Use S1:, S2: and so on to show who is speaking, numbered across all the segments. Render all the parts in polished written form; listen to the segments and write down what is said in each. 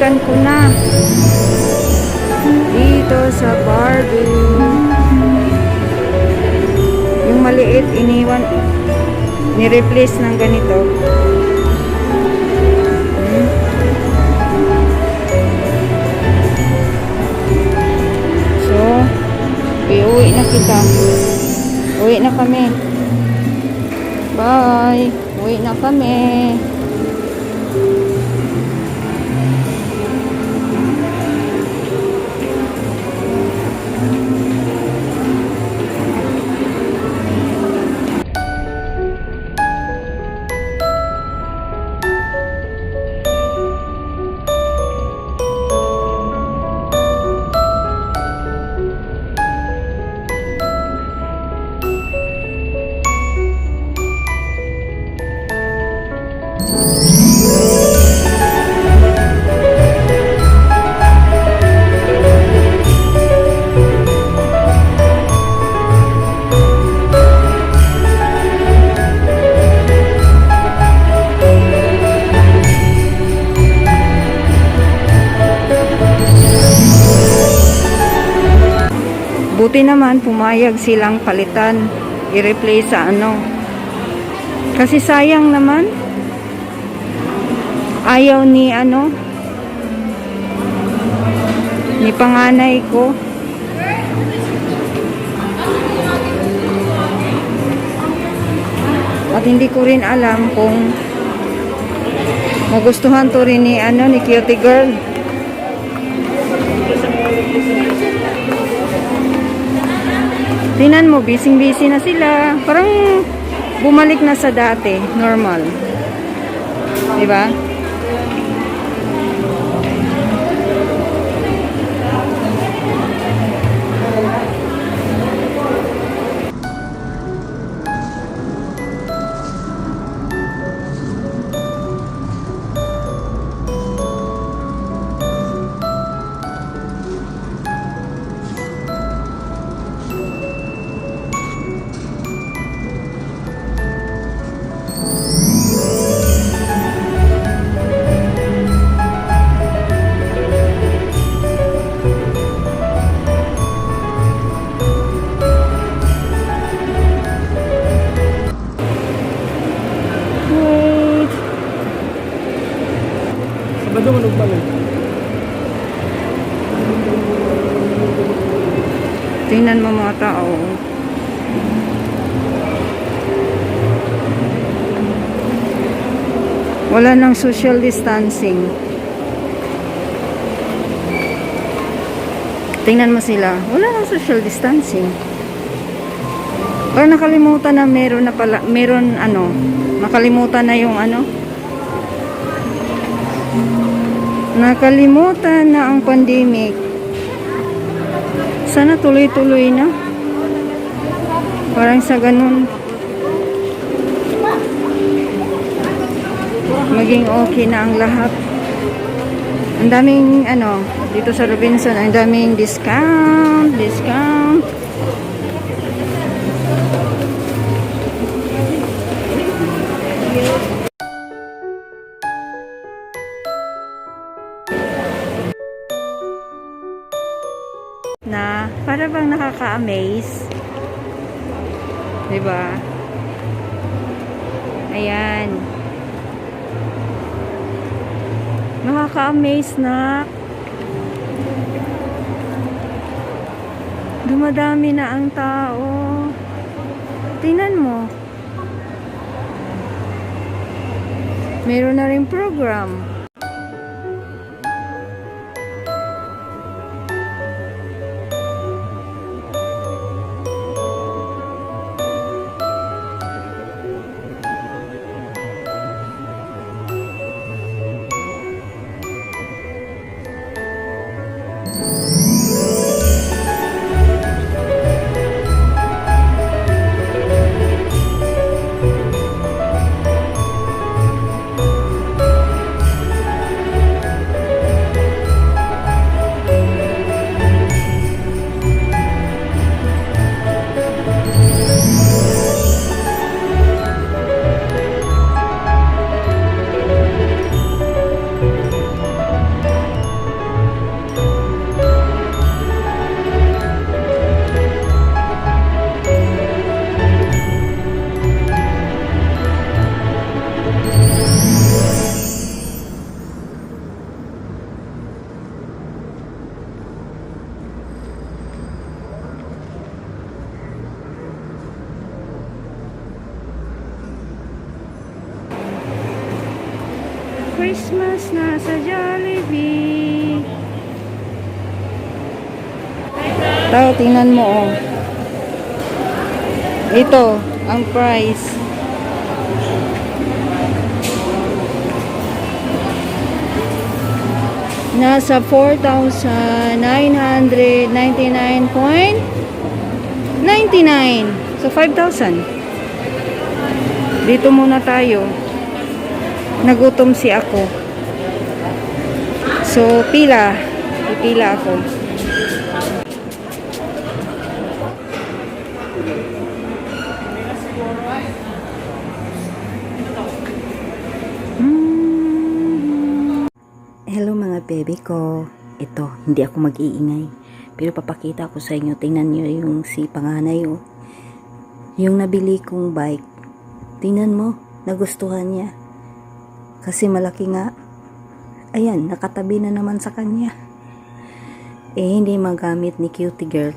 S1: Balikan ko na. Dito sa Barbie. Yung maliit, iniwan. Ni-replace ng ganito. So, uwi na kita. Uwi na kami. Bye. Uwi na kami. Buti naman pumayag silang palitan, i-replace sa ano. Kasi sayang naman. Ayaw ni ano, ni panganay ko. At hindi ko rin alam kung magustuhan to rin ni ano, ni Cutie Girl. Tingnan mo, busy-busy na sila. Parang bumalik na sa dati, normal. 'Di ba?
S2: Sabado manong balik.
S1: Tingnan mo mga tao. Wala nang social distancing. Tingnan mo sila. Wala nang social distancing. Parang nakalimutan na meron na pala, meron ano, nakalimutan na yung ano. Nakalimutan na ang pandemic. Sana tuloy-tuloy na. Parang sa ganun. Maging okay na ang lahat. Ang daming ano, dito sa Robinson, ang daming discount. Na para bang nakaka-amaze, 'di ba? Ayan, nakaka-amaze na dumadami na ang tao. Tingnan mo, meron na ring program. Christmas na sa Jollibee. Tao, tingnan mo oh. Ito, ang price. Nasa 4,999.99. So, 5,000. Dito muna tayo. Nagutom si ako. So, pila. Pipila ako. Hello mga baby ko. Ito, hindi ako mag-iingay. Pero papakita ko sa inyo. Tingnan nyo yung si panganay oh. Yung nabili kong bike. Tingnan mo, nagustuhan niya. Kasi malaki nga. Ayan, nakatabi na naman sa kanya. Hindi magamit ni cutie girl.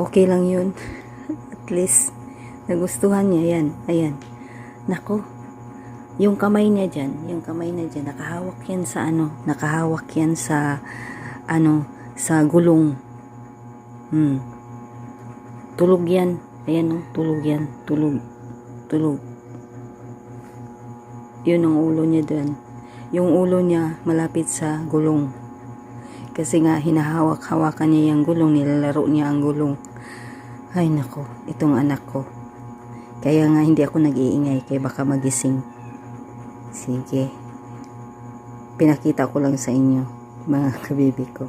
S1: Okay lang yun. At least, nagustuhan niya. Yan, ayan. Nako. Yung kamay niya dyan, nakahawak yan sa sa gulong. Tulog yan. Ayan tulog yan. Tulog. Yun ang ulo niya dyan. Yung ulo niya malapit sa gulong. Kasi nga hinahawak-hawakan niya yung gulong, nilalaro niya ang gulong. Ay nako, itong anak ko. Kaya nga hindi ako nag-iingay, kaya baka magising. Sige. Pinakita ko lang sa inyo, mga kabibi ko.